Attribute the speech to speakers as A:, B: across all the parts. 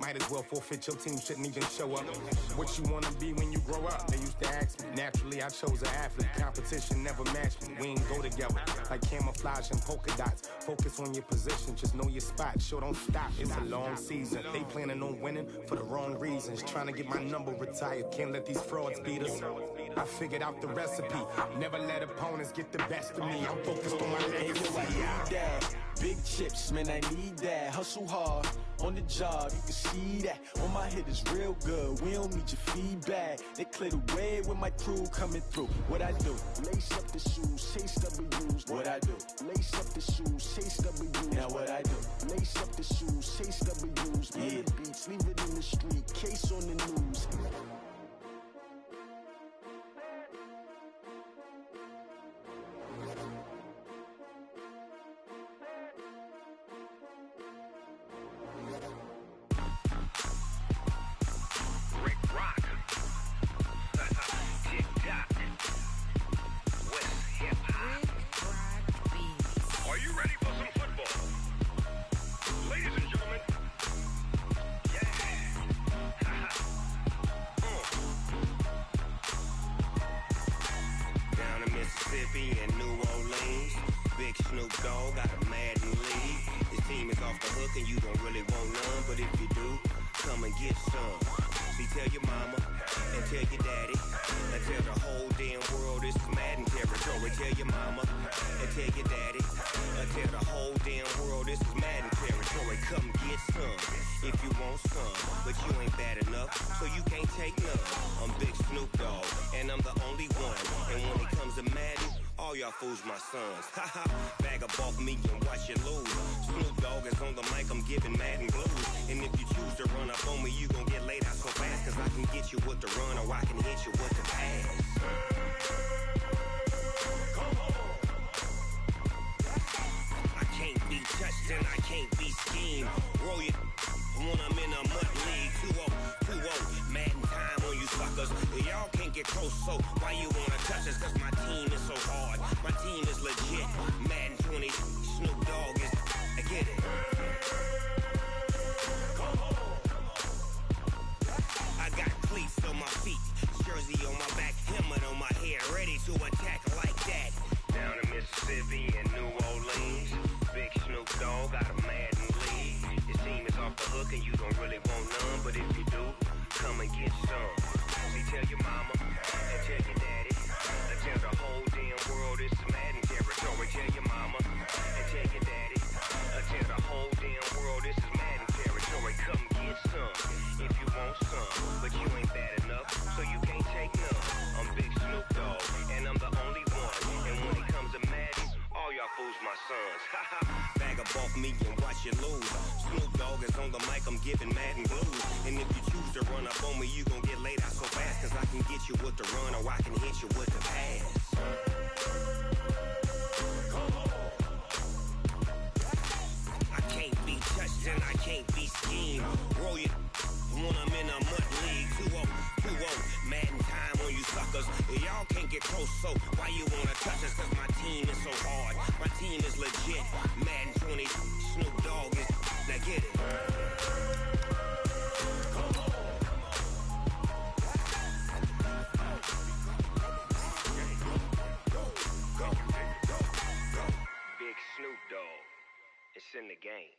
A: Might as well forfeit, your team shouldn't even show up. What you wanna be when you grow up? They used to ask me. Naturally, I chose an athlete. Competition never matched me. We ain't go together like camouflage and polka dots. Focus on your position, just know your spot. Sure, don't stop, it's a long season. They planning on winning for the wrong reasons. Trying to get my number retired, can't let these frauds beat us. I figured out the recipe. Never let opponents get the best of me. I'm focused on my legacy.
B: Big chips, man, I need that. Hustle hard on the job, you can see that. On my head is real good, we don't need your feedback. They clear the way with my crew coming through. What I do? Lace up the shoes, chase W's. What I do? Lace up the shoes, chase W's. Now what I do? Lace up the shoes, chase W's. Yeah, beats, leave it in the street, case on the news.
C: And New Orleans, Big Snoop Dogg got a Madden league. His team is off the hook and you don't really want none, but if you do, come and get some. See, tell your mama and tell your daddy and tell the whole damn world this is Madden territory. Tell your mama and tell your daddy and tell the whole damn world this is Madden territory. Come get some if you want some, but you ain't bad enough, so you can't take none. I'm Big Snoop Dogg and I'm the only one, and when it comes to Madden, all y'all fools my sons. Haha, bag up off me and watch you lose. Snoop Dogg is on the mic, I'm giving Madden blues. And if you choose to run up on me, you gon' get laid out so fast, cause I can get you with the run or I can hit you with the pass. I can't be touched and I can't be schemed. Roll you when I'm in a mud league. 2-0, 2-0, Madden time on you suckers. Y'all can't get close, so why you wanna touch us? Cause my team is so hard, my team is legit. Madden 20, Snoop Dogg is, I get it. I got cleats on my feet, jersey on my back, helmet on my head, ready to attack like that. Down in Mississippi and New Orleans, Big Snoop Dogg got a Madden league. His team is off the hook and you don't really want none, but if you do, come and get some. See, tell your mama and tell your daddy and tell the whole damn world this is Madden territory. Tell your mama and tell your daddy and tell the whole damn world this is Madden territory. Come get some if you want some, but you ain't bad enough, so you can't take none. I'm Big Snoop Dogg and I'm the only one, and when it comes to Madden, all y'all fools my sons. Haha, bag up off me and watch you lose. Snoop Dogg is on the mic, I'm giving Madden blues. And if you choose to run up on me, you gon' get laid out so fast, cause I can get you with the run or I can hit you with the pass. I can't be touched and I can't be schemed. Roll you when I'm in a mud league. 2-0, 2-0, Madden time on you suckers. Y'all can't get close, so why you wanna touch us? Cause my team is so hard, my team is legit. Madden 20, Snoop Dogg is, now get it. Big Snoop Dogg, it's in the game.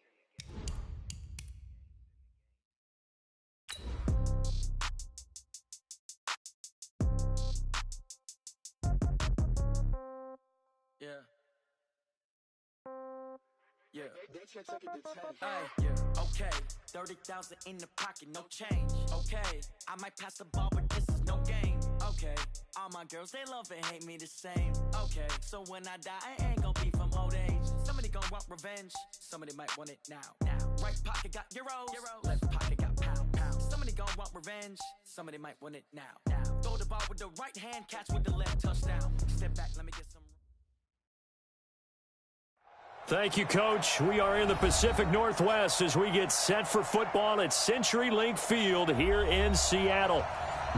B: Yeah. Yeah.
D: Hey, yeah. Okay, 30,000 in the pocket, no change. Okay, I might pass the ball, but this is no game. Okay, all my girls, they love and hate me the same. Okay, so when I die, I ain't gon' be from old age. Somebody gon' want revenge, somebody might want it now. Right pocket got euros, left pocket got pound. Somebody gon' want revenge, somebody might want it now. Throw the ball with the right hand, catch with the left, touchdown. Step back, let me get some.
E: Thank you, Coach. We are in the Pacific Northwest as we get set for football at CenturyLink Field here in Seattle.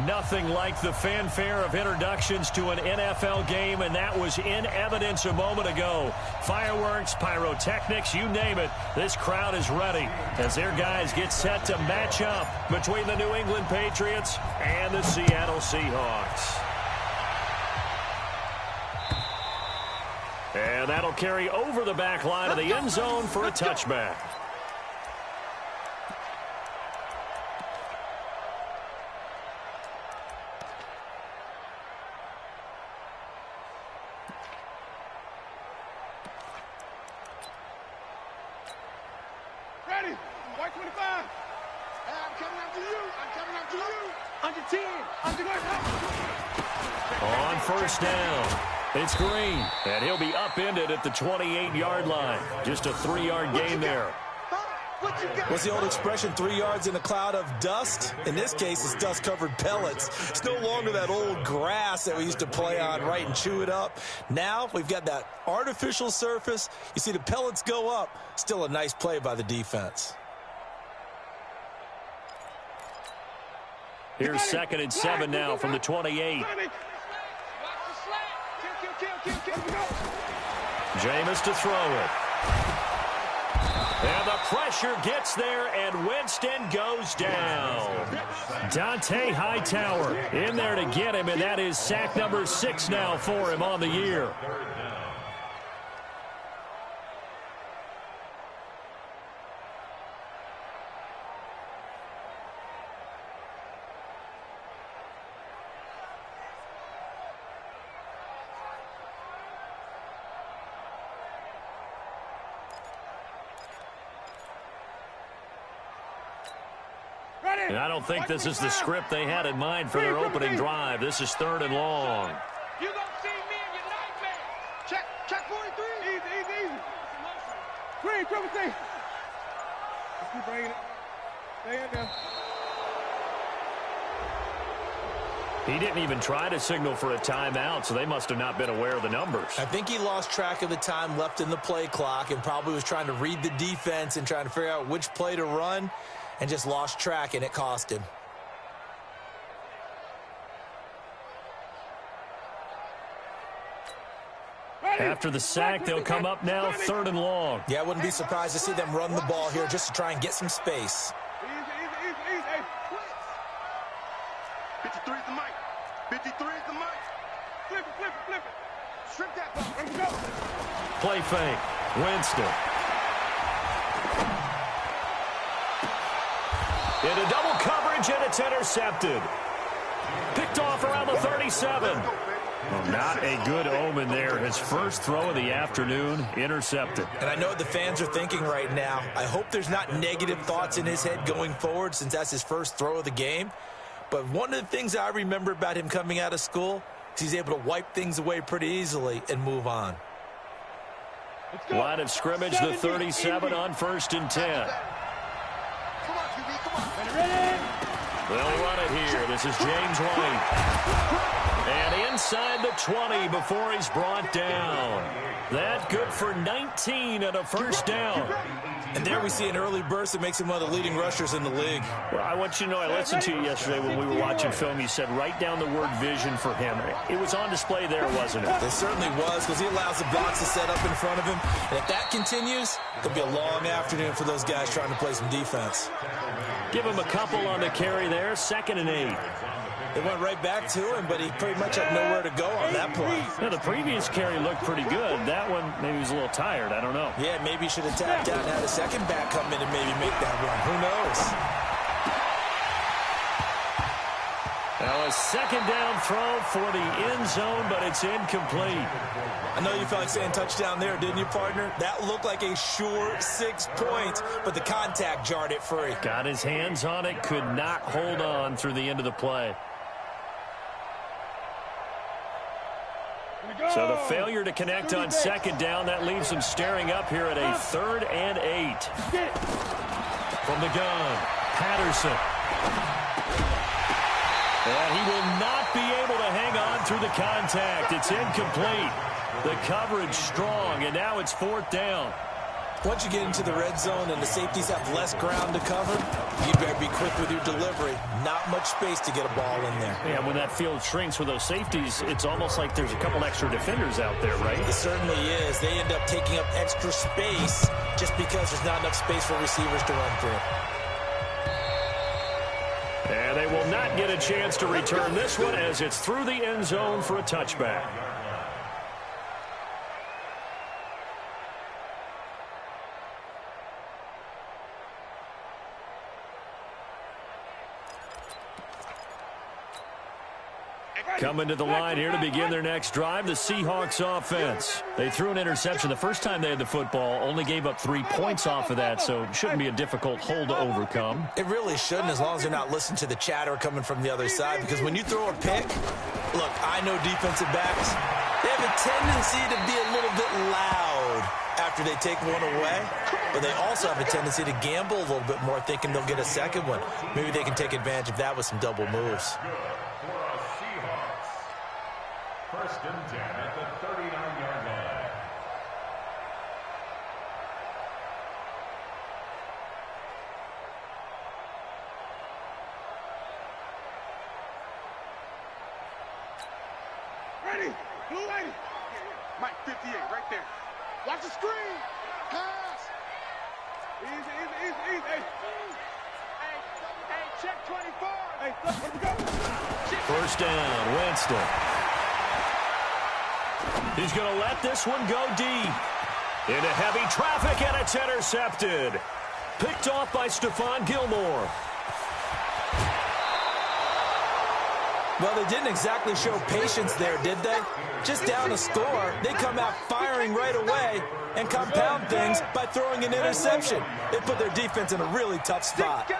E: Nothing like the fanfare of introductions to an NFL game, and that was in evidence a moment ago. Fireworks, pyrotechnics, you name it. This crowd is ready as their guys get set to match up between the New England Patriots and the Seattle Seahawks. And that'll carry over the back line of the end zone for a touchback.
F: Ready? White 25. I'm coming after you. I'm coming after you. Under 10. Under 10.
E: On first down, it's Green, and he'll be upended at the 28-yard line. Just a 3-yard gain there.
B: What's the old expression, 3 yards in a cloud of dust? In this case, it's dust-covered pellets. It's no longer that old grass that we used to play on, right, and chew it up. Now we've got that artificial surface. You see the pellets go up. Still a nice play by the defense.
E: Here's 2nd and 7 now from the 28. Jameis to throw it. And the pressure gets there, and Winston goes down. Dante Hightower in there to get him, and that is sack number 6 now for him on the year. And I don't think this is the script they had in mind for their opening drive. This is 3rd and long.
F: You gonna see me in your nightmare. Check 43. Easy. Green, triple T. Let's keep bringing it. Stay in there.
E: He didn't even try to signal for a timeout, so they must have not been aware of the numbers.
B: I think he lost track of the time left in the play clock and probably was trying to read the defense and trying to figure out which play to run, and just lost track, and it cost him.
E: After the sack, they'll come up now 3rd and long.
B: Yeah, I wouldn't be surprised to see them run the ball here just to try and get some space.
F: Easy. 53 is the mic. 53 is the mic. Flip it. Strip that ball. Ready to go.
E: Play fake. Winston. Into double coverage, and it's intercepted. Picked off around the 37. Well, not a good omen there. His first throw of the afternoon, intercepted.
B: And I know what the fans are thinking right now. I hope there's not negative thoughts in his head going forward since that's his first throw of the game. But one of the things I remember about him coming out of school is he's able to wipe things away pretty easily and move on.
E: Line of scrimmage, the 37 on 1st and 10. They'll run it here. This is James White. And inside the 20 before he's brought down. That good for 19 and a first down.
B: And there we see an early burst that makes him one of the leading rushers in the league.
E: Well, I want you to know, I listened to you yesterday when we were watching film. You said write down the word vision for him. It was on display there, wasn't it?
B: It certainly was, because he allows the blocks to set up in front of him. And if that continues, it'll be a long afternoon for those guys trying to play some defense.
E: Give him a couple on the carry there. 2nd and 8.
B: They went right back to him, but he pretty much had nowhere to go on that play.
E: Yeah, the previous carry looked pretty good. That one, maybe he was a little tired. I don't know.
B: Yeah, maybe he should have tapped out and had a second back come in and maybe make that run. Who knows?
E: Now a 2nd down throw for the end zone, but it's incomplete.
B: I know you felt like saying touchdown there, didn't you, partner? That looked like a sure 6 points, but the contact jarred it free.
E: Got his hands on it, could not hold on through the end of the play. So the failure to connect on 2nd down, that leaves him staring up here at a 3rd and 8. From the gun, Patterson. And he will not be able to hang on through the contact. It's incomplete. The coverage strong, and now it's 4th down.
B: Once you get into the red zone and the safeties have less ground to cover, you better be quick with your delivery. Not much space to get a ball in there.
E: Yeah, when that field shrinks with those safeties, it's almost like there's a couple extra defenders out there, right?
B: It certainly is. They end up taking up extra space just because there's not enough space for receivers to run through.
E: And they will not get a chance to return this one as it's through the end zone for a touchback. Coming to the line here to begin their next drive, the Seahawks offense. They threw an interception the first time they had the football, only gave up 3 points off of that, so it shouldn't be a difficult hole to overcome.
B: It really shouldn't, as long as they're not listening to the chatter coming from the other side, because when you throw a pick, look, I know defensive backs, they have a tendency to be a little bit loud after they take one away, but they also have a tendency to gamble a little bit more, thinking they'll get a second one. Maybe they can take advantage of that with some double moves.
G: First and 10 at the 39-yard line.
F: Ready? Blue 80. Mike 58 right there. Watch the screen. Pass. Easy, easy, easy, easy. Hey, check 24. Hey, let me go.
E: First down, Winston. He's going to let this one go deep. Into heavy traffic, and it's intercepted. Picked off by Stephon Gilmore.
B: Well, they didn't exactly show patience there, did they? Just down a score, they come out firing right away and compound things by throwing an interception. They put their defense in a really tough spot.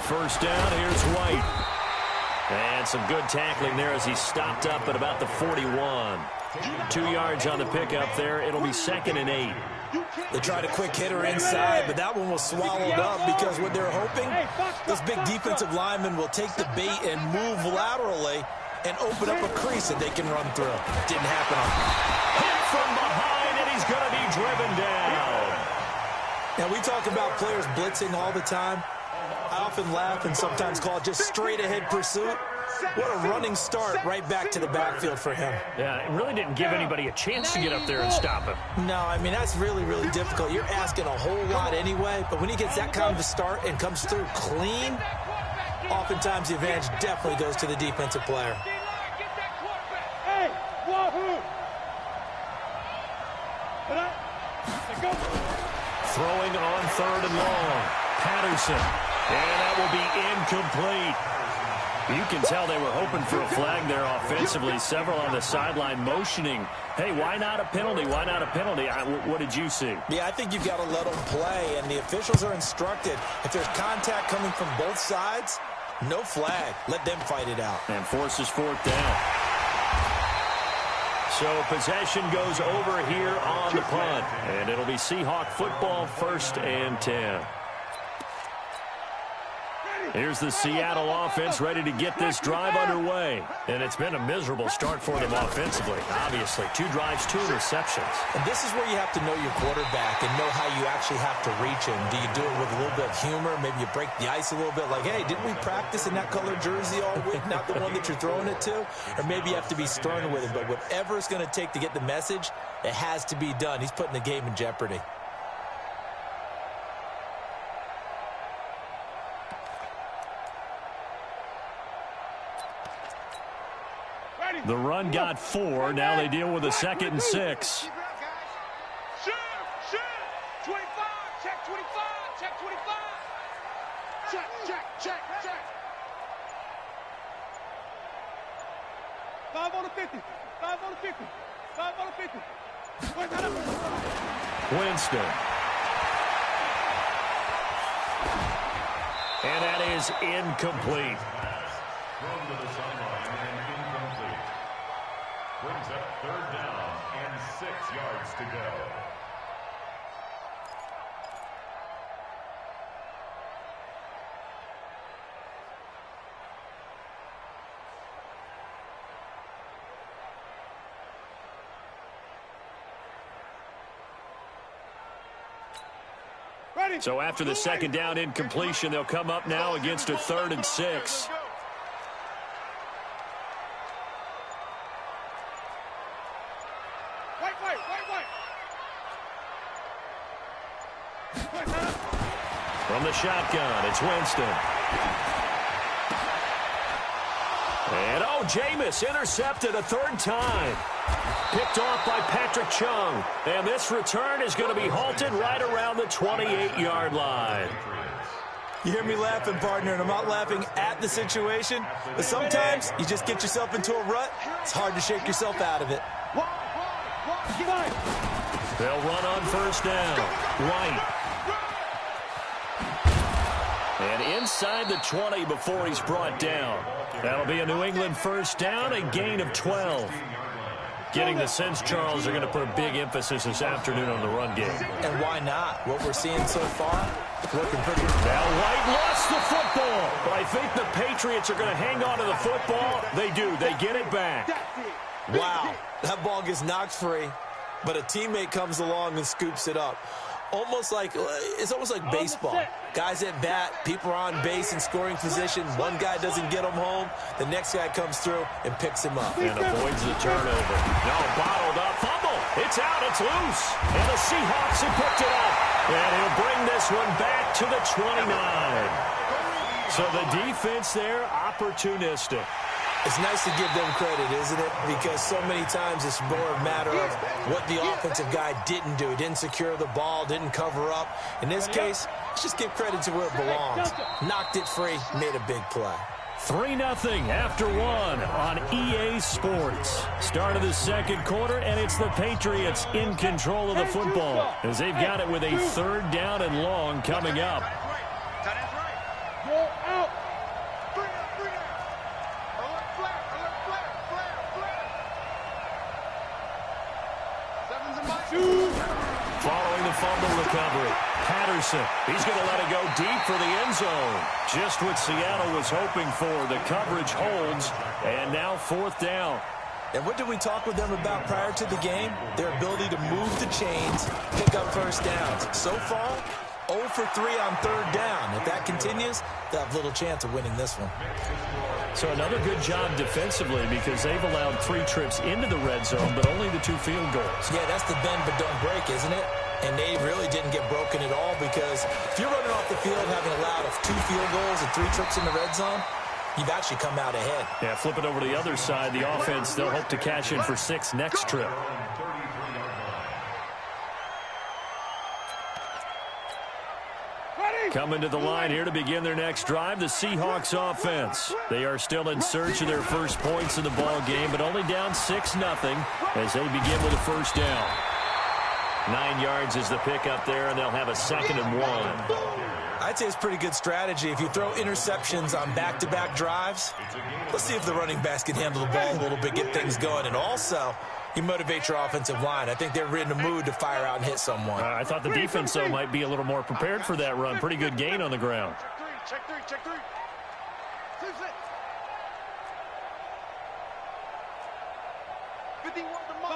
E: First down, here's White. And some good tackling there as he stopped up at about the 41. 2 yards on the pickup there. It'll be 2nd and 8.
B: They tried a quick hitter inside, but that one was swallowed up because what they're hoping, those big defensive linemen will take the bait and move laterally and open up a crease that they can run through. Didn't happen.
E: Hit from behind, and he's going to be driven down.
B: Now, we talk about players blitzing all the time. I often laugh and sometimes call it just straight-ahead pursuit. What a running start right back to the backfield for him.
E: Yeah, it really didn't give anybody a chance to get up there and stop him.
B: No, I mean, that's really, really difficult. You're asking a whole lot anyway, but when he gets that kind of a start and comes through clean, oftentimes the advantage definitely goes to the defensive player.
F: Hey, wahoo!
E: Throwing on 3rd and long. Patterson. And that will be incomplete. You can tell they were hoping for a flag there offensively. Several on the sideline motioning. Hey, why not a penalty? Why not a penalty? What did you see?
B: Yeah, I think you've got to let them play, and the officials are instructed. If there's contact coming from both sides, no flag. Let them fight it out.
E: And forces 4th down. So possession goes over here on the punt. And it'll be Seahawk football, 1st and 10. Here's the Seattle offense ready to get this drive underway. And it's been a miserable start for them offensively. Obviously, 2 drives, 2 interceptions.
B: And this is where you have to know your quarterback and know how you actually have to reach him. Do you do it with a little bit of humor? Maybe you break the ice a little bit like, hey, didn't we practice in that color jersey all week? Not the one that you're throwing it to? Or maybe you have to be stern with him. But whatever it's going to take to get the message, it has to be done. He's putting the game in jeopardy.
E: The run got 4. Now they deal with a 2nd and 6.
F: Shoot! 25! Check 25! Check 25! Check! 5 on the 50! 5 on the 50! 5 on the 50!
E: Winston. And that is incomplete.
G: Thrown to the sideline and incomplete. Brings up 3rd down and 6 yards to go.
E: So after the second down incompletion, they'll come up now against a 3rd and 6. From the shotgun, it's Winston. And, Jameis intercepted a 3rd time. Picked off by Patrick Chung. And this return is going to be halted right around the 28-yard line.
B: You hear me laughing, partner, and I'm not laughing at the situation, but sometimes you just get yourself into a rut. It's hard to shake yourself out of it.
E: They'll run on 1st down. White. And inside the 20 before he's brought down. That'll be a New England 1st down, a gain of 12. Getting the sense, Charles, are going to put a big emphasis this afternoon on the run game.
B: And why not? What we're seeing so far, looking pretty good.
E: Now White lost the football, but I think the Patriots are going to hang on to the football. They do. They get it back.
B: Wow. That ball gets knocked free, but a teammate comes along and scoops it up. It's almost like baseball. Guys at bat, people are on base in scoring position. One guy doesn't get him home. The next guy comes through and picks him up.
E: And avoids the turnover. No, bottled up. Fumble. It's out. It's loose. And the Seahawks have picked it up. And he'll bring this one back to the 29. So the defense there, opportunistic.
B: It's nice to give them credit, isn't it? Because so many times it's more a matter of what the offensive guy didn't do. Didn't secure the ball, didn't cover up. In this case, let's just give credit to where it belongs. Knocked it free, made a big play.
E: 3-0 after 1 on EA Sports. Start of the second quarter, and it's the Patriots in control of the football as they've got it with a 3rd down and long coming up. Following the fumble recovery, Patterson, he's going to let it go deep for the end zone. Just what Seattle was hoping for. The coverage holds, and now 4th down.
B: And what did we talk with them about prior to the game? Their ability to move the chains, pick up 1st downs. So far, 0 for 3 on 3rd down. If that continues, they'll have little chance of winning this one.
E: So another good job defensively because they've allowed 3 trips into the red zone, but only the 2 field goals.
B: Yeah, that's the bend but don't break, isn't it? And they really didn't get broken at all because if you're running off the field having allowed 2 field goals and 3 trips in the red zone, you've actually come out ahead.
E: Yeah, flip it over to the other side. The offense, they'll hope to cash in for 6 next trip. Coming to the line here to begin their next drive, the Seahawks offense. They are still in search of their first points in the ball game, but only down 6-0 as they begin with a 1st down. 9 yards is the pickup there, and they'll have a 2nd and 1.
B: I'd say it's pretty good strategy. If you throw interceptions on back-to-back drives, let's see if the running backs can handle the ball a little bit, get things going, and also you motivate your offensive line. I think they're in a mood to fire out and hit someone.
E: I thought the defense, though, might be a little more prepared for that run. Pretty good gain on the ground.
F: Check three.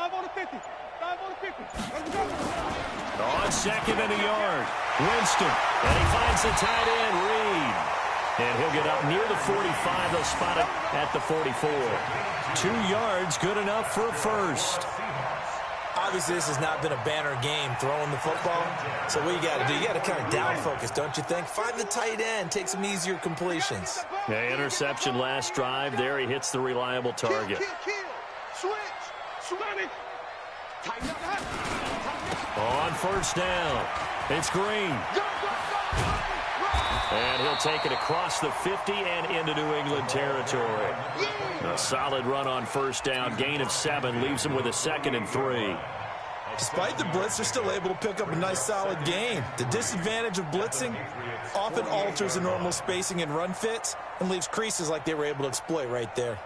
F: 5 on the 50. 5 on the 50. Let's go.
E: On 2nd and a yard, Winston. And he finds the tight end, Reed. And he'll get up near the 45. They'll spot it at the 44. 2 yards, good enough for a 1st.
B: Obviously, this has not been a banner game throwing the football. So what you got to do, you got to kind of down focus, don't you think? Find the tight end, take some easier completions.
E: Yeah, interception last drive. There he hits the reliable target.
F: Switch. Tighten up.
E: On 1st down, it's Green. And he'll take it across the 50 and into New England territory. A solid run on 1st down. Gain of 7 leaves him with a 2nd and 3.
B: Despite the blitz, they're still able to pick up a nice, solid gain. The disadvantage of blitzing often alters the normal spacing and run fits and leaves creases like they were able to exploit right there.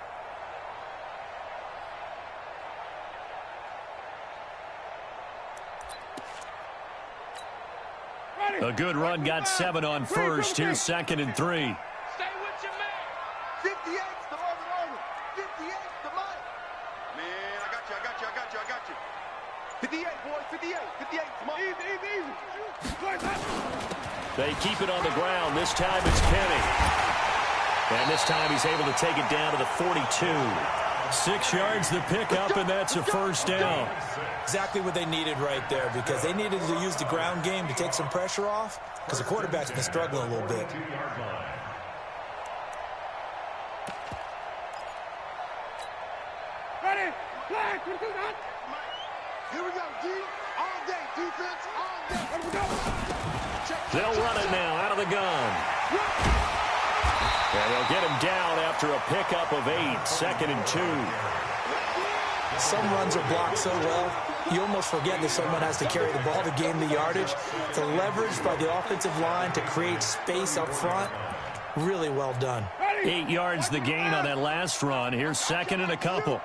E: A good run, got 7 on 1st. Here's 2nd and 3.
F: Stay with your man. 58's the Marvin. 58's the Mike. Man, I got you. 58, boys. 58. Easy.
E: They keep it on the ground. This time it's Penny. And this time he's able to take it down to the 42. 6 yards the pickup, and that's a first down.
H: Exactly what they needed right there, because they needed to use the ground game to take some pressure off, because the quarterback's been struggling a little bit.
F: Ready? Flag. Here we go, D. All day. Defense, all day. Here we go.
E: They'll run it now out of the gun. And they'll get him down after a pickup of 8, 2nd and 2.
H: Some runs are blocked so well, you almost forget that someone has to carry the ball to gain the yardage. The leverage by the offensive line to create space up front, really well done.
E: 8 yards the gain on that last run. Here's 2nd and a couple.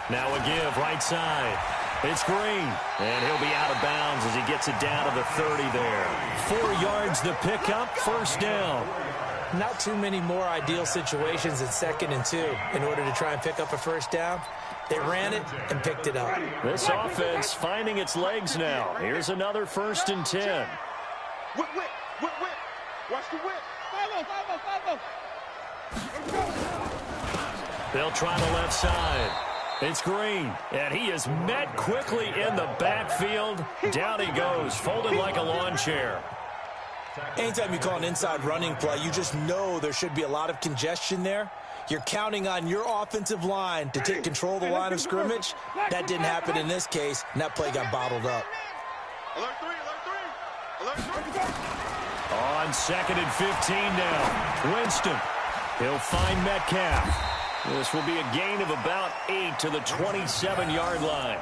E: Now a give, right side. It's Green, and he'll be out of bounds as he gets it down to the 30 there. 4 yards the pickup, first down.
H: Not too many more ideal situations at 2nd and 2 in order to try and pick up a first down. They ran it and picked it up.
E: This offense finding its legs now. Here's another 1st and 10.
F: Whip. Watch the whip.
E: They'll try the left side. It's Green, and he is met quickly in the backfield. Down he goes, folded like a lawn chair.
H: Anytime you call an inside running play, you just know there should be a lot of congestion there. You're counting on your offensive line to take control of the line of scrimmage. That didn't happen in this case, and that play got bottled up.
F: Alert 3.
E: On 2nd and 15 now. Winston. He'll find Metcalf. This will be a gain of about 8 to the 27-yard line.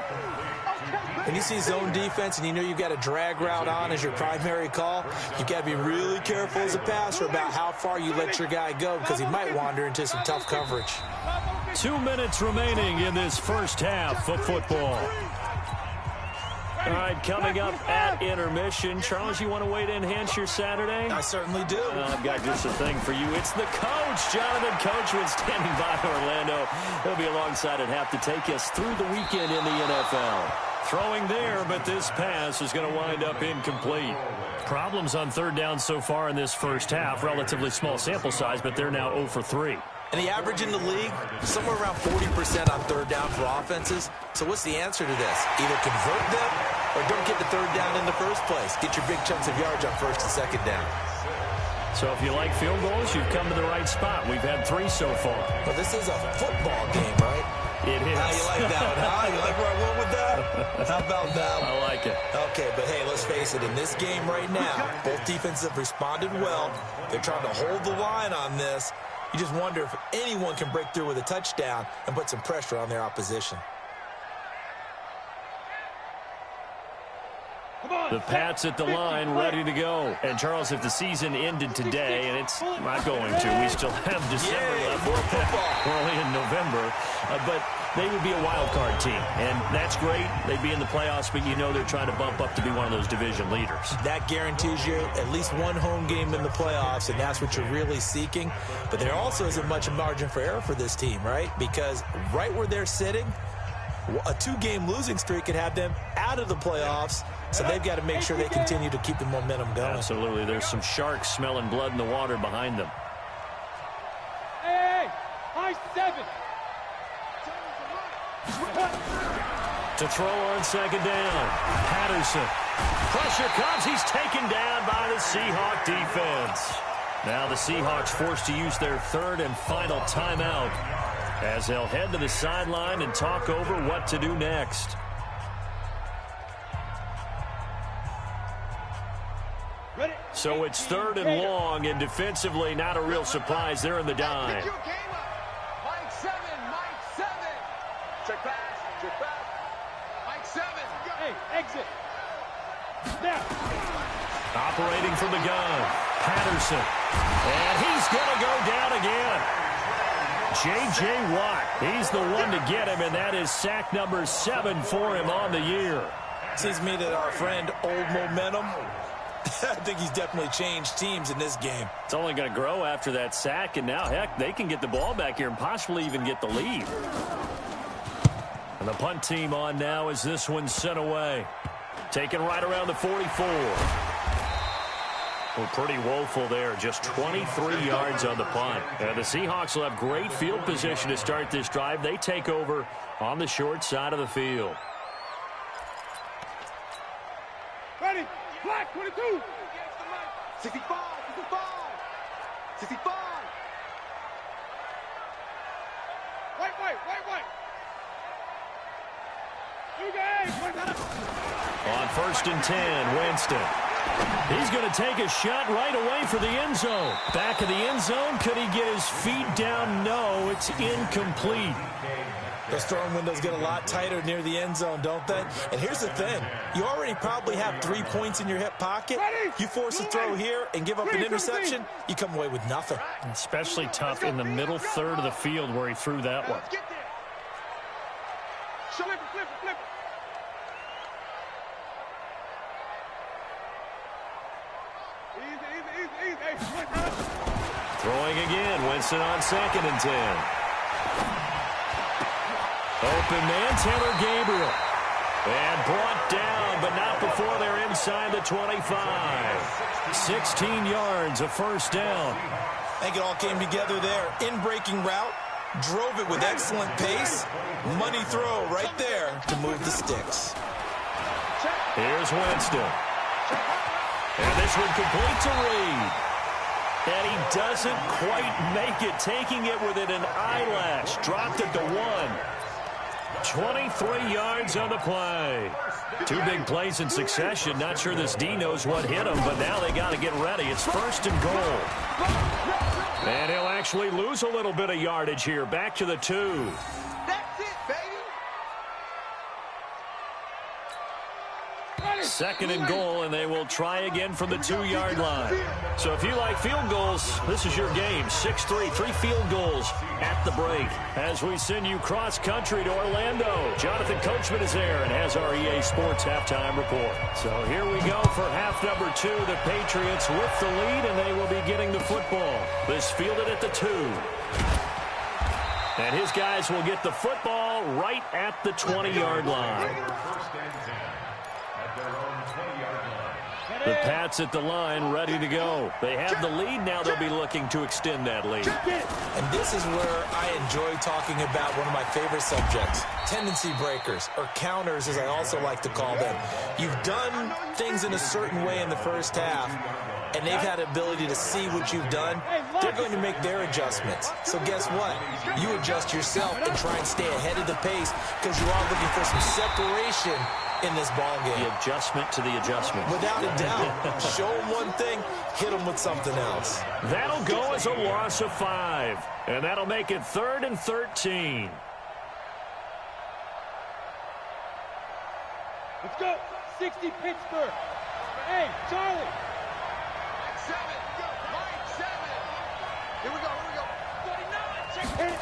H: When you see zone defense and you know you've got a drag route on as your primary call, you've got to be really careful as a passer about how far you let your guy go, because he might wander into some tough coverage.
E: 2 minutes remaining in this first half of football. All right, coming up at intermission. Charles, you want to wait to enhance your Saturday?
H: I certainly do.
E: I've got just a thing for you. It's the coach, Jonathan Coachman, standing by Orlando. He'll be alongside at half to take us through the weekend in the NFL. Throwing there, but this pass is going to wind up incomplete. Problems on 3rd down so far in this first half. Relatively small sample size, but they're now 0 for 3.
H: And the average in the league, somewhere around 40% on 3rd down for offenses. So what's the answer to this? Either convert them or don't get the 3rd down in the first place. Get your big chunks of yards on 1st and 2nd down.
E: So if you like field goals, you've come to the right spot. We've had 3 so far.
H: Well, this is a football game, right?
E: It is.
H: How you like that one, huh? You like where I went with that? How about that one?
E: I like it.
H: Okay, but hey, let's face it. In this game right now, both defenses have responded well. They're trying to hold the line on this. You just wonder if anyone can break through with a touchdown and put some pressure on their opposition.
E: The Pats at the line, ready to go. And, Charles, if the season ended today, and it's not going to, we still have December left. We're only in November. But they would be a wild card team, and that's great. They'd be in the playoffs, but you know they're trying to bump up to be one of those division leaders.
H: That guarantees you at least one home game in the playoffs, and that's what you're really seeking. But there also isn't much margin for error for this team, right? Because right where they're sitting, a 2-game losing streak could have them out of the playoffs, so they've got to make sure they continue to keep the momentum going.
E: Absolutely. There's some sharks smelling blood in the water behind them.
F: Hey, high 7.
E: To throw on 2nd down. Patterson. Pressure comes. He's taken down by the Seahawk defense. Now the Seahawks forced to use their 3rd and final timeout as they'll head to the sideline and talk over what to do next. So it's 3rd and long, and defensively not a real surprise. They're in the dime.
F: Mike 7. Check back. Mike 7. Hey, exit. Now.
E: Operating from the gun, Patterson. And he's going to go down again. J.J. Watt, he's the one to get him, and that is sack number 7 for him on the year.
H: Seems to me that our friend Old Momentum I think he's definitely changed teams in this game.
E: It's only going to grow after that sack, and now, heck, they can get the ball back here and possibly even get the lead. And the punt team on now as this one's sent away. Taken right around the 44. Well, pretty woeful there. Just 23 yards on the punt. The Seahawks will have great field position to start this drive. They take over on the short side of the field.
F: Ready? Black 22. 65. 65. White.
E: On 1st and 10, Winston. He's going to take a shot right away for the end zone. Back of the end zone. Could he get his feet down? No, it's incomplete.
H: Those throwing windows get a lot tighter near the end zone, don't they? And here's the thing. You already probably have 3 points in your hip pocket. You force a throw here and give up an interception, you come away with nothing.
E: Especially tough in the middle third of the field where he threw that one.
F: Flip it. Easy.
E: Throwing again. Winston on 2nd and 10. Open man, Taylor Gabriel. And brought down, but not before they're inside the 25. 16 yards, a first down.
H: I think it all came together there. In-breaking route, drove it with excellent pace. Money throw right there to move the sticks.
E: Here's Winston. And this one complete to Reed. And he doesn't quite make it, taking it within an eyelash. Dropped it to 1. 23 yards on the play. 2 big plays in succession. Not sure this D knows what hit him, but now they got to get ready. It's 1st and goal. And he'll actually lose a little bit of yardage here. Back to the 2.
F: That's it, baby.
E: 2nd and goal, and they will try again from the 2-yard line. So if you like field goals, this is your game. 6-3, 3 field goals at the break. As we send you cross-country to Orlando, Jonathan Coachman is there and has our EA Sports halftime report. So here we go for half number 2. The Patriots with the lead, and they will be getting the football. This fielded at the 2. And his guys will get the football right at the 20-yard line. The Pats at the line, ready to go. They have the lead. Now they'll be looking to extend that lead.
H: And this is where I enjoy talking about one of my favorite subjects, tendency breakers, or counters, as I also like to call them. You've done things in a certain way in the first half, and they've had the ability to see what you've done. They're going to make their adjustments. So guess what? You adjust yourself and try and stay ahead of the pace because you are looking for some separation in this ball game.
E: The adjustment to the adjustment.
H: Without a doubt. Show them one thing, hit them with something else.
E: That'll go as a loss of 5. And that'll make it 3rd and 13.
F: Let's go. 60 Pittsburgh. Hey, Charlie. 7. Mike, 7. Here we go. 49. Check it.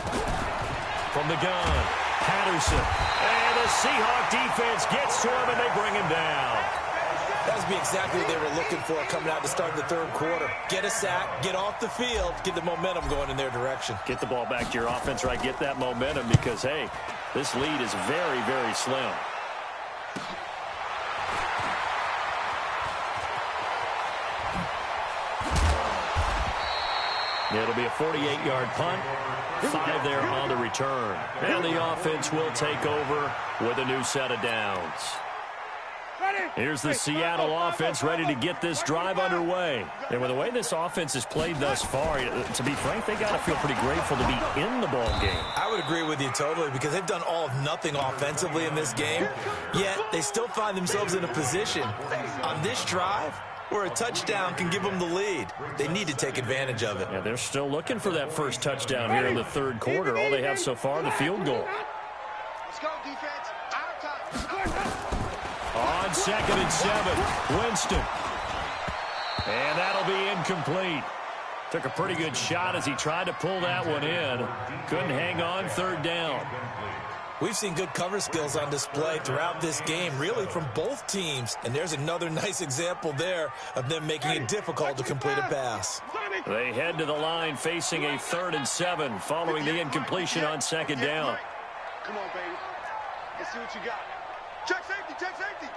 E: From the gun, Patterson. And the Seahawk defense gets to him, and they bring him down.
H: That would be exactly what they were looking for coming out to start the third quarter. Get a sack, get off the field, get the momentum going in their direction.
E: Get the ball back to your offense, right? Get that momentum because, hey, this lead is very, very slim. It'll be a 48-yard punt. 5 there on the return. And the offense will take over with a new set of downs. Here's the Seattle offense ready to get this drive underway. And with the way this offense has played thus far, to be frank, they got to feel pretty grateful to be in the ball game.
H: I would agree with you totally because they've done all of nothing offensively in this game, yet they still find themselves in a position on this drive where a touchdown can give them the lead. They need to take advantage of it.
E: Yeah, they're still looking for that first touchdown here in the third quarter. All they have so far, the field goal.
F: Let's go, defense. Out of time.
E: On 2nd and 7, Winston. And that'll be incomplete. Took a pretty good shot as he tried to pull that one in. Couldn't hang on, 3rd down.
H: We've seen good cover skills on display throughout this game, really from both teams. And there's another nice example there of them making it difficult to complete a pass.
E: They head to the line facing a 3rd and 7 following the incompletion on 2nd down.
F: Come on, baby. Let's see what you got. Check safety, check safety.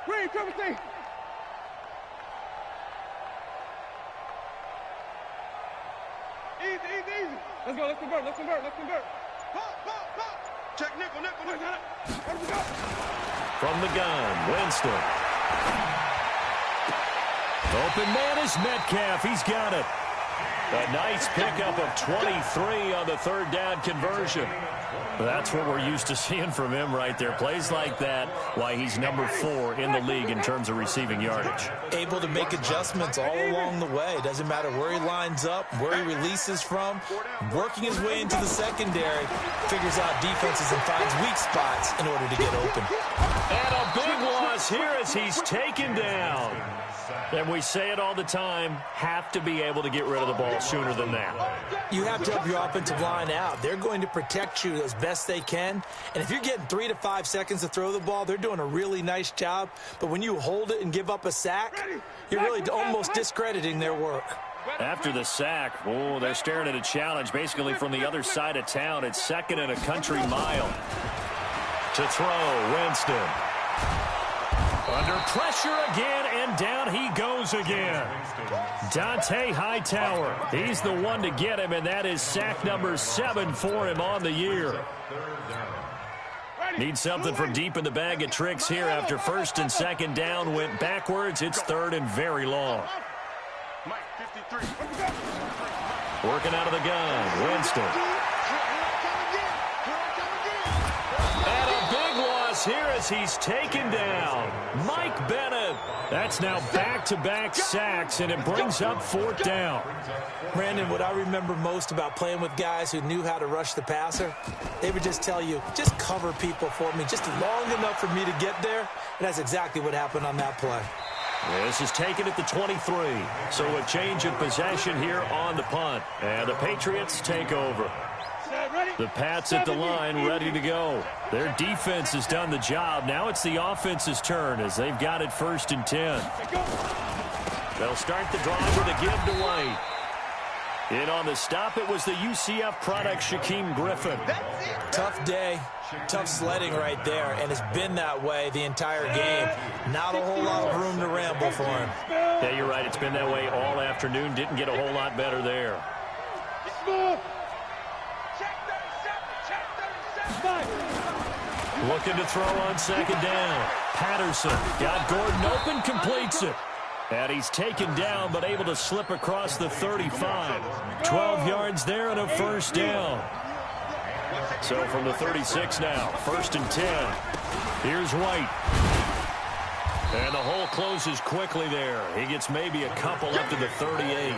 F: Green, cover safety. Easy, easy, easy. Let's go, let's convert, let's convert, let's convert. Pop, pop, pop. Check nickel, nickel, nickel. Where we go?
E: From the gun, Winston. Open man is Metcalf. He's got it. A nice pickup of 23 on the 3rd down conversion. That's what we're used to seeing from him right there. Plays like that, why he's number 4 in the league in terms of receiving yardage.
H: Able to make adjustments all along the way. Doesn't matter where he lines up, where he releases from. Working his way into the secondary, figures out defenses and finds weak spots in order to get open.
E: And a big loss here as he's taken down. And we say it all the time, have to be able to get rid of the ball sooner than that.
H: You have to help your offensive line out. They're going to protect you as best they can. And if you're getting 3 to 5 seconds to throw the ball, they're doing a really nice job. But when you hold it and give up a sack, you're really almost discrediting their work.
E: After the sack, oh, they're staring at a challenge basically from the other side of town. It's 2nd and a country mile. To throw, Winston. Under pressure again, and down he goes again. Dante Hightower, he's the one to get him, and that is sack number 7 for him on the year. Need something from deep in the bag of tricks here after 1st and 2nd down went backwards. It's 3rd and very long. Working out of the gun, Winston. Here as he's taken down. Mike Bennett. That's now back-to-back sacks, and it brings up 4th down.
H: Brandon, what I remember most about playing with guys who knew how to rush the passer, they would just tell you, just cover people for me, just long enough for me to get there. And that's exactly what happened on that play.
E: This is taken at the 23. So a change of possession here on the punt. And the Patriots take over. The Pats at the line ready to go. Their defense has done the job. Now it's the offense's turn as they've got it 1st and 10. They'll start the drive with a give to White. In on the stop, it was the UCF product, Shaquem Griffin.
H: Tough day, tough sledding right there, and it's been that way the entire game. Not a whole lot of room to ramble for him.
E: Yeah, you're right. It's been that way all afternoon. Didn't get a whole lot better there. Looking to throw on 2nd down. Patterson got Gordon open, completes it. And he's taken down, but able to slip across the 35. 12 yards there and a 1st down. So from the 36 now, 1st and 10. Here's White. And the hole closes quickly there. He gets maybe a couple up to the 38.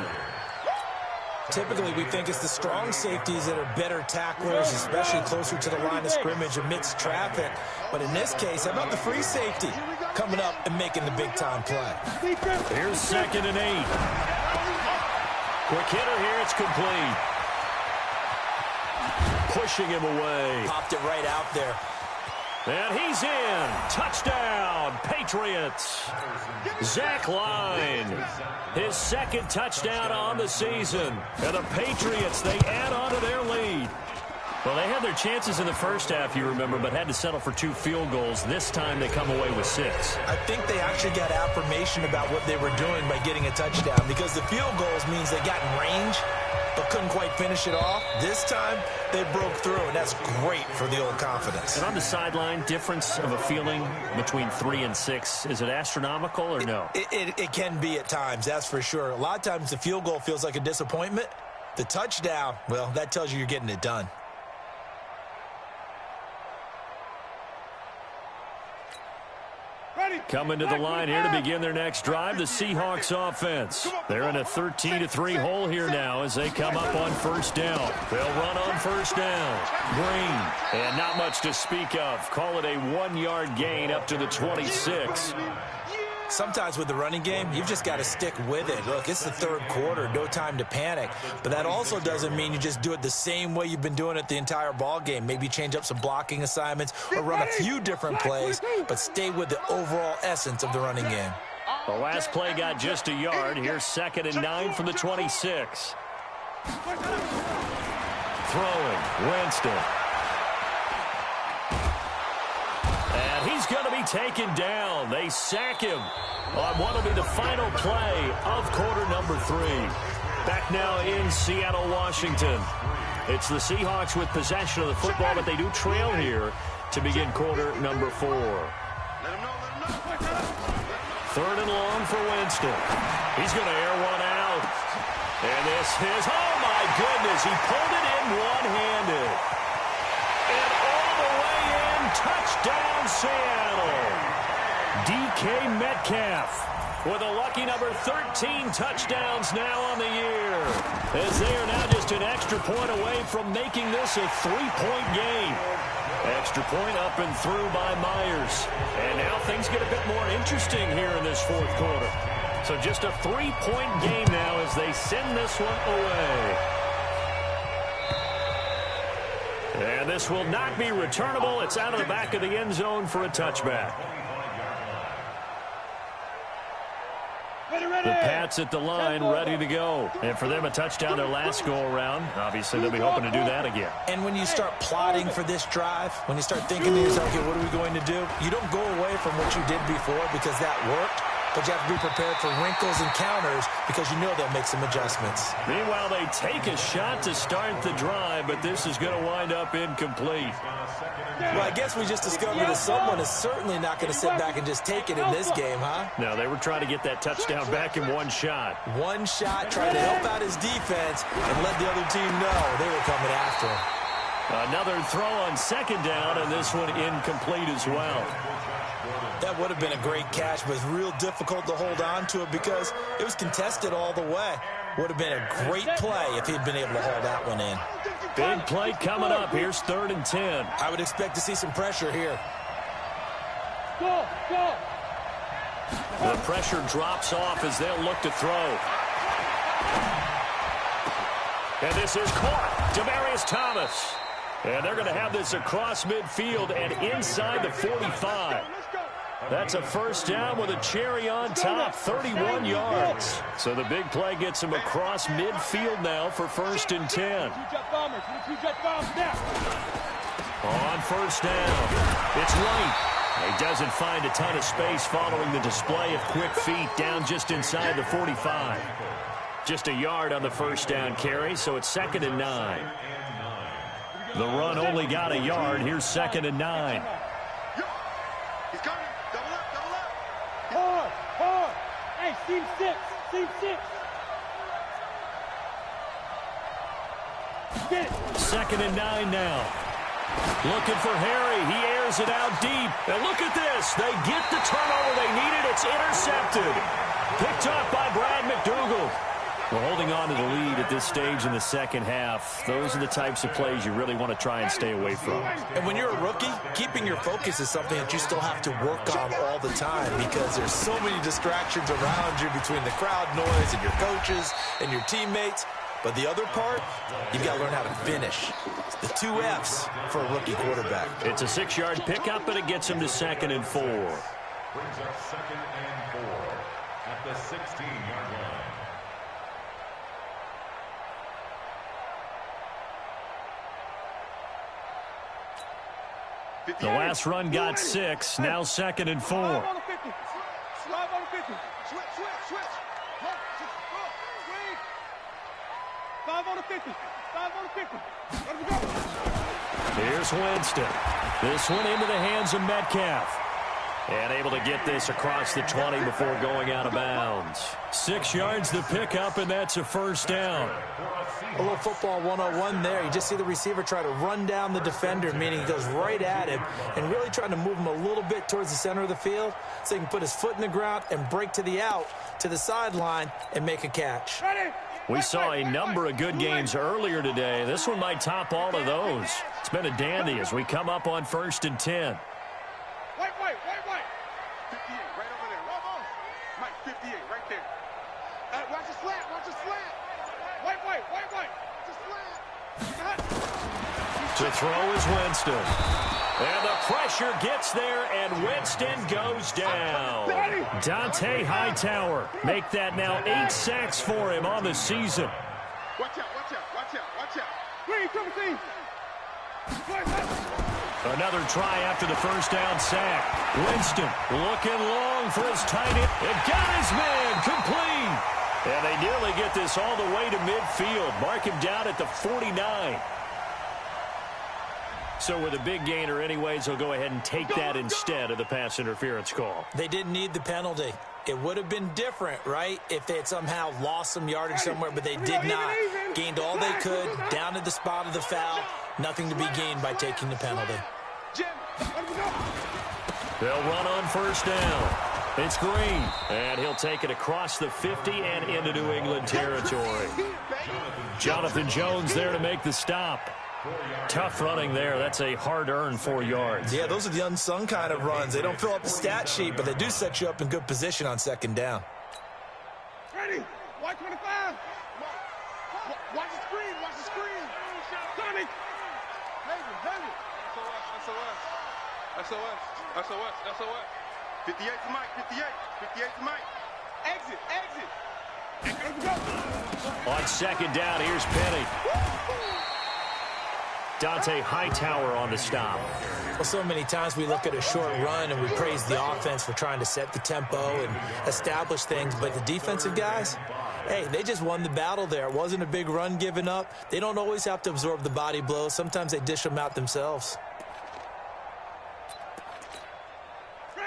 H: Typically, we think it's the strong safeties that are better tacklers, especially closer to the line of scrimmage amidst traffic. But in this case, how about the free safety coming up and making the big-time play?
E: Here's 2nd and 8. Quick hitter here. It's complete. Pushing him away.
H: Popped it right out there.
E: And he's in. Touchdown, Patriots. Zach Line, his 2nd touchdown on the season. And the Patriots, they add on to their lead. Well, they had their chances in the first half, you remember, but had to settle for 2 field goals. This time they come away with 6.
H: I think they actually got affirmation about what they were doing by getting a touchdown, because the field goals means they got in range but couldn't quite finish it off. This time, they broke through, and that's great for the old confidence.
E: And on the sideline, difference of a feeling between 3 and 6, is it astronomical or no?
H: It can be at times, that's for sure. A lot of times the field goal feels like a disappointment. The touchdown, well, that tells you you're getting it done.
E: Coming to the line here to begin their next drive, the Seahawks offense. They're in a 13-3 hole here now as they come up on 1st down. They'll run on 1st down. Green, and not much to speak of. Call it a 1-yard gain up to the 26.
H: Sometimes with the running game, you've just got to stick with it. Look, it's the third quarter, no time to panic. But that also doesn't mean you just do it the same way you've been doing it the entire ball game. Maybe change up some blocking assignments or run a few different plays, but stay with the overall essence of the running game.
E: The last play got just a yard. Here's 2nd and 9 from the 26. Throwing, Winston. And he's going to be taken down. They sack him on what will be the final play of quarter number 3. Back now in Seattle, Washington. It's the Seahawks with possession of the football, but they do trail here to begin quarter number 4. 3rd and long for Winston. He's going to air one out. And this is, oh my goodness, he pulled it in one-handed. And all the way in, touchdown Seattle. DK Metcalf with a lucky number 13 touchdowns now on the year. As they are now just an extra point away from making this a 3-point game. Extra point up and through by Myers. And now things get a bit more interesting here in this 4th quarter. So just a 3-point game now as they send this one away. And this will not be returnable. It's out of the back of the end zone for a touchback. The Pats at the line, ready to go. And for them, a touchdown their last go-around. Obviously, they'll be hoping to do that again.
H: And when you start plotting for this drive, when you start thinking to yourself, okay, what are we going to do? You don't go away from what you did before because that worked. But you have to be prepared for wrinkles and counters because you know they'll make some adjustments.
E: Meanwhile, they take a shot to start the drive, but this is going to wind up incomplete.
H: Well, I guess we just discovered that someone is certainly not going to sit back and just take it in this game, huh?
E: No, they were trying to get that touchdown back in one shot.
H: One shot, trying to help out his defense and let the other team know they were coming after him.
E: Another throw on 2nd down, and this one incomplete as well.
H: That would have been a great catch, but it's real difficult to hold on to it because it was contested all the way. Would have been a great play if he'd been able to hold that one in.
E: Big play coming up. Here's 3rd and 10.
H: I would expect to see some pressure here.
E: The pressure drops off as they'll look to throw. And this is caught. Demaryius Thomas. And they're going to have this across midfield and inside the 45. That's a 1st down with a cherry on top, 31 yards. So the big play gets him across midfield now for 1st and 10. On 1st down, it's White. He doesn't find a ton of space following the display of quick feet down just inside the 45. Just a yard on the 1st down carry, so it's 2nd and 9. The run only got a yard. Here's 2nd and 9.
F: Seam 6.
E: 2nd and 9 now. Looking for Harry. He airs it out deep. And look at this. They get the turnover they needed. It's intercepted. Picked up by Brad McDougald. We're holding on to the lead at this stage in the 2nd half. Those are the types of plays you really want to try and stay away from.
H: And when you're a rookie, keeping your focus is something that you still have to work on all the time because there's so many distractions around you between the crowd noise and your coaches and your teammates. But the other part, you've got to learn how to finish. The 2 F's for a rookie quarterback.
E: It's a 6-yard pickup, and it gets him to 2nd and 4.
G: Brings up 2nd and 4 at the 16-yard line.
E: The last run got 6. Now 2nd and 4.
F: Slide on the 50. Slide on the 50. Switch. 5 on the 50. 5 on the 50. Let him go.
E: Here's Winston. This one into the hands of Metcalf. And able to get this across the 20 before going out of bounds. 6 yards the pickup, and that's a 1st down.
H: A little football 101 there. You just see the receiver try to run down the defender, meaning he goes right at him and really trying to move him a little bit towards the center of the field so he can put his foot in the ground and break to the out, to the sideline, and make a catch.
E: We saw a number of good games earlier today. This one might top all of those. It's been a dandy as we come up on 1st and 10.
F: White. 58, right over there. Mike, 58, right there. Watch the slant, watch the slant. White. Just slant.
E: To throw is Winston. And the pressure gets there, and Winston goes down. Dante Hightower make that now 8 sacks for him on the season.
F: Watch out. Green, triple team.
E: Another try after the first down sack. Winston looking long for his tight end. It got his man complete. And they nearly get this all the way to midfield. Mark him down at the 49. So with a big gainer anyways, they'll go ahead and take that instead of the pass interference call.
H: They didn't need the penalty. It would have been different, right, if they had somehow lost some yardage somewhere, but they did not. Gained all they could, down at the spot of the foul. Nothing to be gained by taking the penalty.
E: They'll run on first down. It's Green, and he'll take it across the 50 and into New England territory. Jonathan Jones there to make the stop. Tough running there. That's a hard-earned 4 yards.
H: Yeah, those are the unsung kind of runs. They don't fill up the stat sheet, but they do set you up in good position on second down.
F: Ready? White 25. Watch the screen. Sonic. Heavy. SOS. 58 to Mike. 58 to Mike. Exit.
E: On second down, here's Penny. Dante Hightower on the stop.
H: Well, so many times we look at a short run and we praise the offense for trying to set the tempo and establish things, but the defensive guys, hey, they just won the battle there. It wasn't a big run given up. They don't always have to absorb the body blows. Sometimes they dish them out themselves.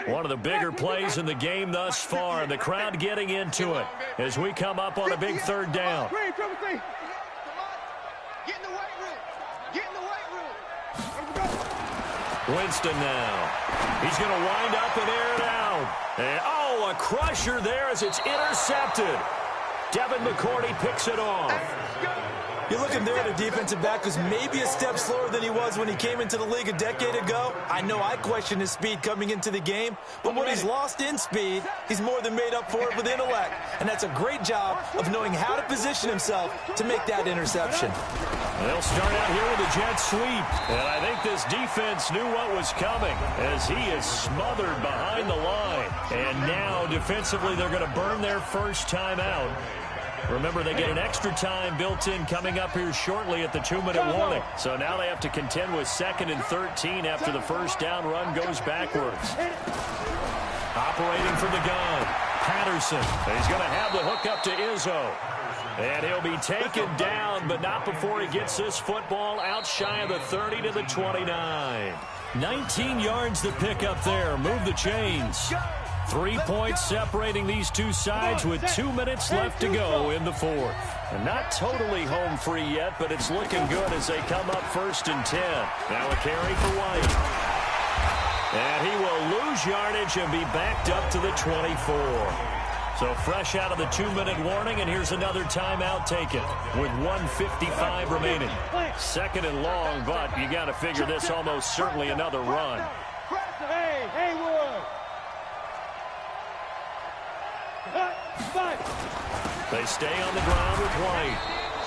E: One of the bigger plays in the game thus far, and the crowd getting into it as we come up on a big third down. Winston now. He's going to wind up and air it out. And, a crusher there as it's intercepted. Devin McCourty picks it off.
H: You're looking there at a defensive back who's maybe a step slower than he was when he came into the league a decade ago. I know I questioned his speed coming into the game, but when he's lost in speed, he's more than made up for it with intellect. And that's a great job of knowing how to position himself to make that interception.
E: They'll start out here with a jet sweep. And I think this defense knew what was coming as he is smothered behind the line. And now defensively they're going to burn their first time out. Remember, they get an extra time built in coming up here shortly at the 2-minute warning. So now they have to contend with 2nd and 13 after the first down run goes backwards. Operating from the gun, Patterson. He's going to have the hook up to Izzo. And he'll be taken down, but not before he gets this football out shy of the 30 to the 29. 19 yards to pick up there. Move the chains. 3 points separating these two sides with 2 minutes left to go in the fourth. And not totally home free yet, but it's looking good as they come up 1st and 10. Now a carry for White. And he will lose yardage and be backed up to the 24. So fresh out of the 2-minute warning, and here's another timeout taken with 1:55 remaining. 2nd and long, but you got to figure this almost certainly another run.
F: Hey, Haywood.
E: They stay on the ground with White.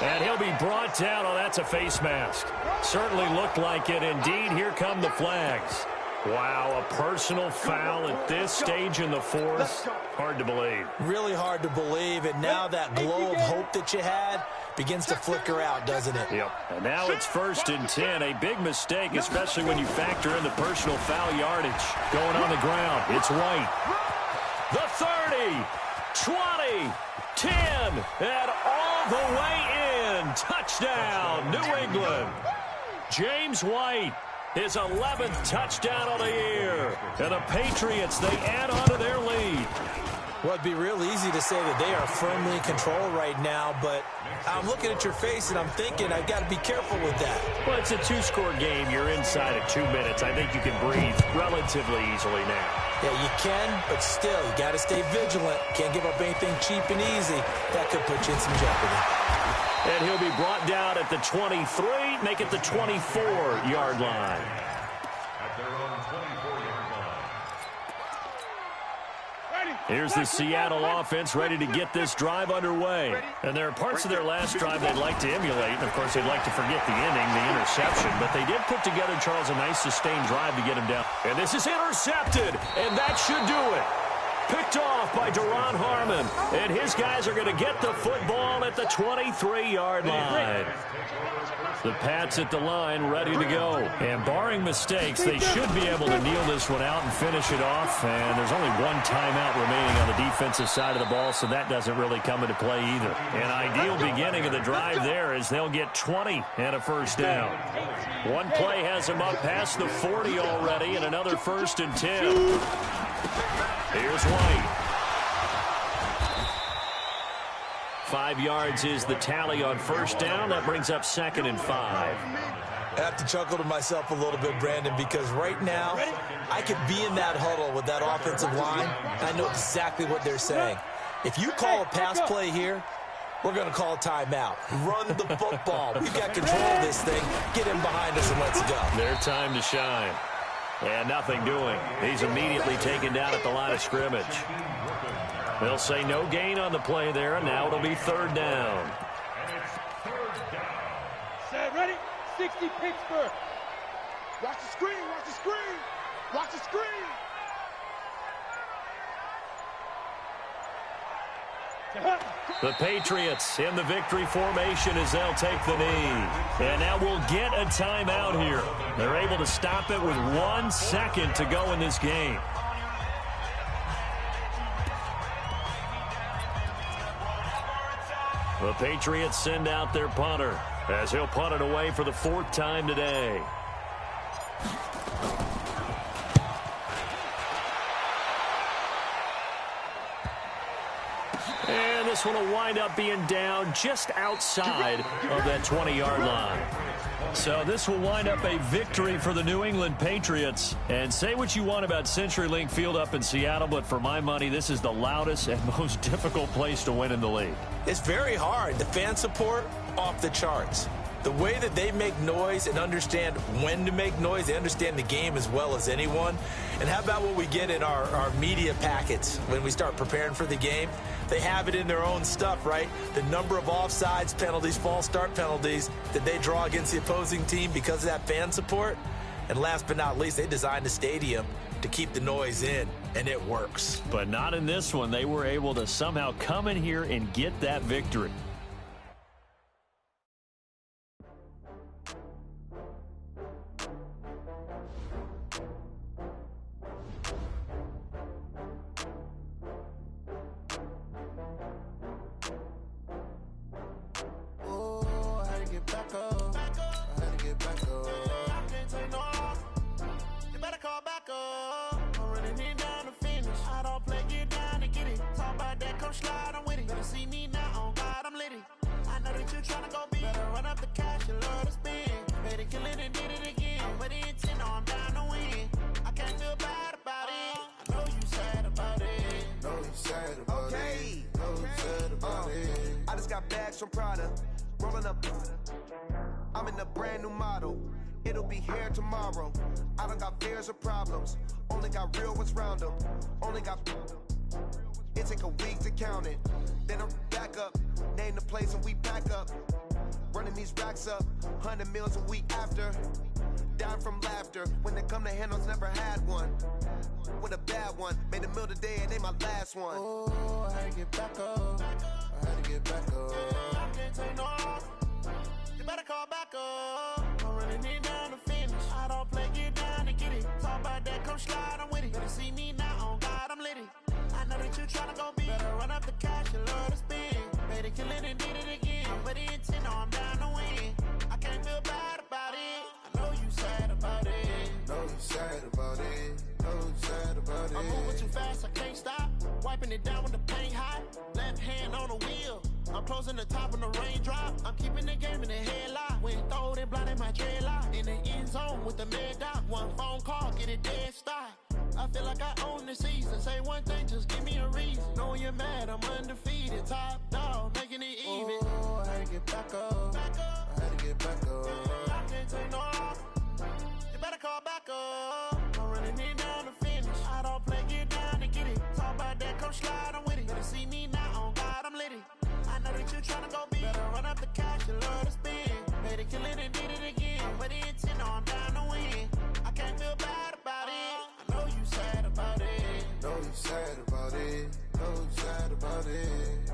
E: And he'll be brought down. Oh, that's a face mask. Certainly looked like it. Indeed, here come the flags. Wow, a personal foul at this stage in the fourth. Hard to believe.
H: Really hard to believe. And now that glow of hope that you had begins to flicker out, doesn't it?
E: Yep. And now it's 1st and 10. A big mistake, especially when you factor in the personal foul yardage. Going on the ground, it's White. The 30, 20, 10, and all the way in. Touchdown, New England. James White, his 11th touchdown of the year. And the Patriots, they add on to their lead.
H: Well, it'd be real easy to say that they are firmly in control right now, but I'm looking at your face and I'm thinking I've got to be careful with that.
E: Well, it's a 2-score game. You're inside of 2 minutes. I think you can breathe relatively easily now.
H: Yeah, you can, but still, you got to stay vigilant. Can't give up anything cheap and easy. That could put you in some jeopardy.
E: And he'll be brought down at the 23, make it the 24-yard line.
G: At their own 24-yard line.
E: Here's the Seattle offense ready to get this drive underway. And there are parts of their last drive they'd like to emulate. And, of course, they'd like to forget the inning, the interception. But they did put together, Charles, a nice sustained drive to get him down. And this is intercepted, and that should do it. Picked off by Duron Harmon. And his guys are going to get the football at the 23-yard line. The Pats at the line ready to go. And barring mistakes, they should be able to kneel this one out and finish it off. And there's only one timeout remaining on the defensive side of the ball, so that doesn't really come into play either. An ideal beginning of the drive there as they'll get 20 and a first down. One play has them up past the 40 already, and another 1st and 10. Here's White. 5 yards is the tally on first down. That brings up 2nd and 5.
H: I have to chuckle to myself a little bit, Brandon, because right now I could be in that huddle with that offensive line, and I know exactly what they're saying. If you call a pass play here, we're going to call a timeout. Run the football. We've got control of this thing. Get him behind us and let's go.
E: Their time to shine. And nothing doing. He's immediately taken down at the line of scrimmage. They'll say no gain on the play there, and now it'll be 3rd down.
F: Set, ready? 60 Pittsburgh. Watch the screen, watch the screen. Watch the screen.
E: The Patriots in the victory formation as they'll take the knee. And now we'll get a timeout here. They're able to stop it with 1 second to go in this game. The Patriots send out their punter as he'll punt it away for the 4th time today. And this one will wind up being down just outside of that 20-yard line. So this will wind up a victory for the New England Patriots. And say what you want about CenturyLink Field up in Seattle, but for my money, this is the loudest and most difficult place to win in the league.
H: It's very hard. The fan support, off the charts. The way that they make noise and understand when to make noise, they understand the game as well as anyone. And how about what we get in our media packets when we start preparing for the game? They have it in their own stuff, right? The number of offsides penalties, false start penalties that they draw against the opposing team because of that fan support. And last but not least, they designed the stadium to keep the noise in, and it works.
E: But not in this one. They were able to somehow come in here and get that victory.
I: From Prada, rolling up. I'm in a brand new model. It'll be here tomorrow. I don't got fears or problems. Only got real ones round them. Only got. It take a week to count it. Then I'm back up. Name the place and we back up. Running these racks up. 100 meals a week after. Down from laughter. When they come to handles, never had one. With a bad one. Made a meal today and ain't my last one. Oh, I had to get back up. I had to get back up. I can't take no off. You better call back up. I'm running it down to finish. I don't play, get down and get it. Talk about that, come slide, I'm with it. Better see me now, on God, I'm litty. I know that you tryna go big. Better run up the cash, you love to spin. Made it, kill it, and did it again. But the intent, no, I'm down to win. I can't feel bad about it. I know you sad about it. Know you sad about it. Know you sad about it. I'm moving too fast, I can't stop. Wiping it down with the paint hot. Left hand on the wheel. I'm closing the top when the raindrop. I'm keeping the game in the headlock. When throwed and blinded my dreadlock. In the end zone with the mad dot. One phone call, get it dead stop. I feel like I own the season. Say one thing, just give me a reason. Knowing you're mad, I'm undefeated. Top dog, making it even. Oh, I had to get back up. I had to get back up. I can't take no off. You better call back up. I'm running it down to finish. I don't play, get down to get it. Talk about
J: that, come slide, I'm with it. Better see me now, on God, I'm litty. I know that you tryna go big. Better run up the cash, you love to spend. Better kill it and did it again. I put it in, know I'm down to win. I can't feel bad about it. I know you sad about it.
I: Know you sad about it. Know you sad about it.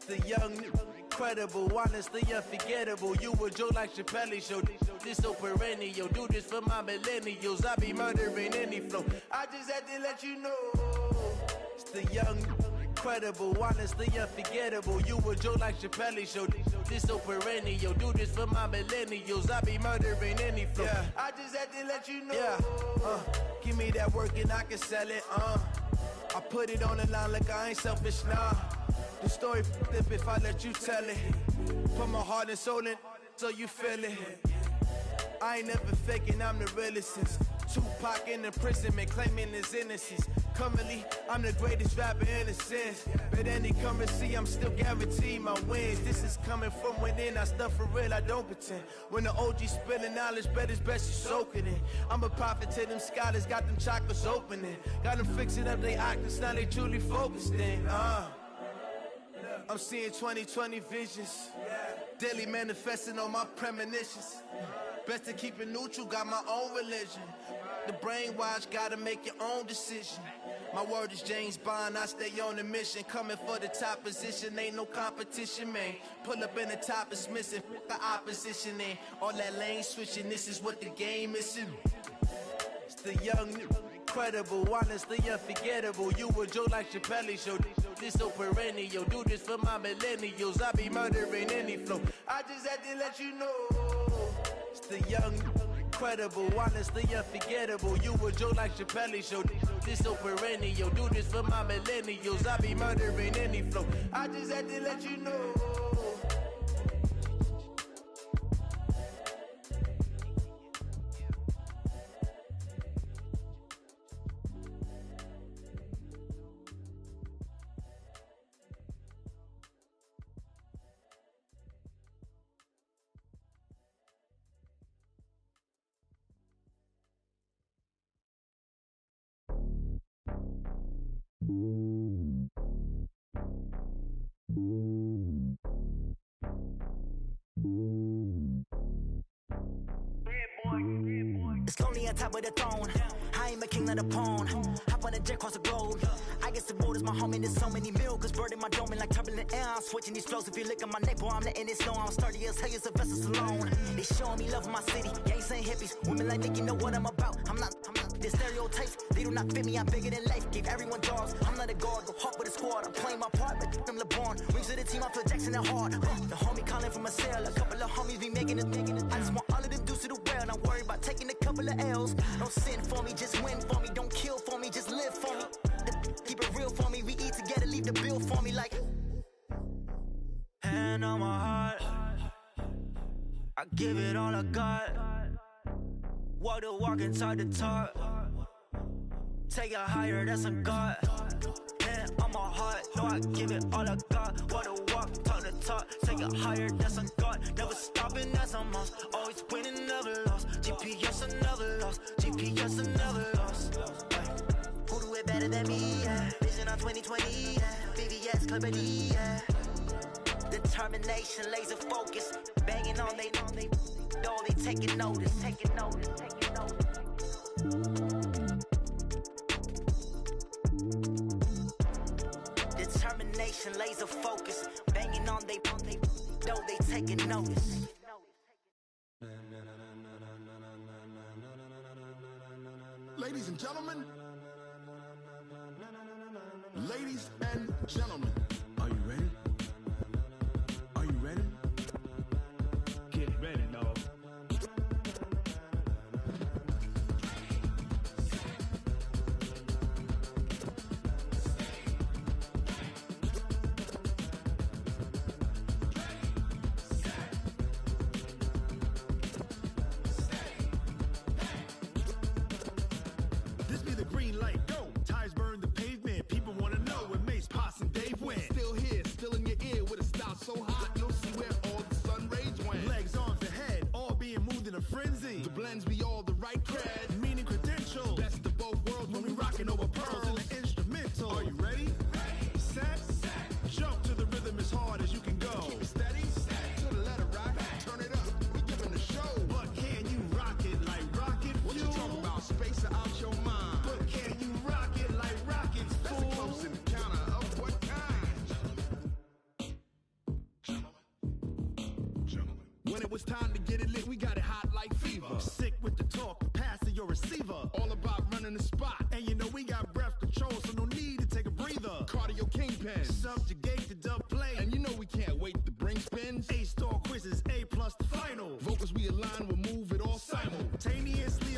B: The young, incredible, honestly unforgettable. You a Joe like Chappelle show. This so perennial. Do this for my millennials. I be murdering any flow. I just had to let you know. It's the young, incredible, honestly unforgettable. You a Joe like Chappelle show. This so perennial. Do this for my millennials. I be murdering any flow. Yeah. I just had to let you know. Yeah. Give me that work and I can sell it. I put it on the line like I ain't selfish, nah. The story flip if I let you tell it. Put my heart and soul in so you feel it. I ain't never faking, I'm the realest since Tupac in imprisonment, claiming his innocence. Currently, I'm the greatest rapper in a sense. But any currency, I'm still guaranteed my wins. This is coming from within, I stuff for real, I don't pretend. When the OG spilling knowledge, bet it's best you soak it in. I'm a prophet to them scholars, got them chakras opening. Got them fixing up they octaves, now they truly focused in. I'm seeing 2020 visions. Daily manifesting on my premonitions. Best to keep it neutral, got my own religion. The brainwash, gotta make your own decision. My word is James Bond, I stay on the mission. Coming for the top position, ain't no competition, man. Pull up in the top, it's missing, the opposition in. All that lane switching, this is what the game is in. It's the young, incredible, honestly unforgettable. You a Joe like Chappelle show. This so perennial. Do this for my millennials. I be murdering any flow. I just had to let you know. It's the young, incredible, honestly unforgettable. You a Joe like Chappelle show. This so perennial. Do this for my millennials. I be murdering any flow. I just had to let you know.
D: It's lonely on top of the throne. I ain't a king of the pawn. Hop on a jet across the globe. I guess the road is my home and there's so many miracles burning my dome like turbulent air. I'm switching these flows. If you look at my neck, boy, I'm letting it snow. I'm sturdy as hell, as a vessel alone. They showing me love in my city. Gangsta and hippies. Women like Nick, you know what I'm about. I'm not the stereotypes. They do not fit me. I'm bigger than life. Give everyone jobs. I'm not a guard. Go hard with a squad. I'm playing my part, but I'm LeBron. Rings to the team. I feel Jackson and hard. The homie calling from a cell. A couple of homies be making it. I just want all of them dudes to the well. Not worried about taking a couple of L's. Don't sin for me, just win for me. Don't kill for me, just live for me. Keep it real for me. We eat together, leave the bill for me like. Hand on my heart, I give it all I got. Walk the walk and talk the talk. Take it higher, that's a God. Hand on my heart, no, I give it all I got. Walk the walk, talk the talk. Take it higher, that's a God. Never stopping, that's a must. Always winning, never lost. GPS, I never lost. GPS, I never lost. Who do it better than me? Yeah. Vision on 2020. Yeah. VVS, Clarity. Yeah. Determination, laser focus. Banging on they door, they taking notice. Taking notice. Taking notice. Determination, laser focus. Banging on they door, they taking notice.
K: Ladies and gentlemen, ladies and gentlemen, are you ready? Are you ready? Get ready, dog. When it was time to get it lit, we got it hot like fever.
L: Sick with the talk, pass to your receiver.
K: All about running the spot.
L: And you know we got breath control, so no need to take a breather.
K: Cardio kingpin.
L: Subjugate the dub play.
K: And you know we can't wait to bring spins.
L: A-star quizzes, A+ the final.
K: Vocals we align, we'll move it all simultaneously.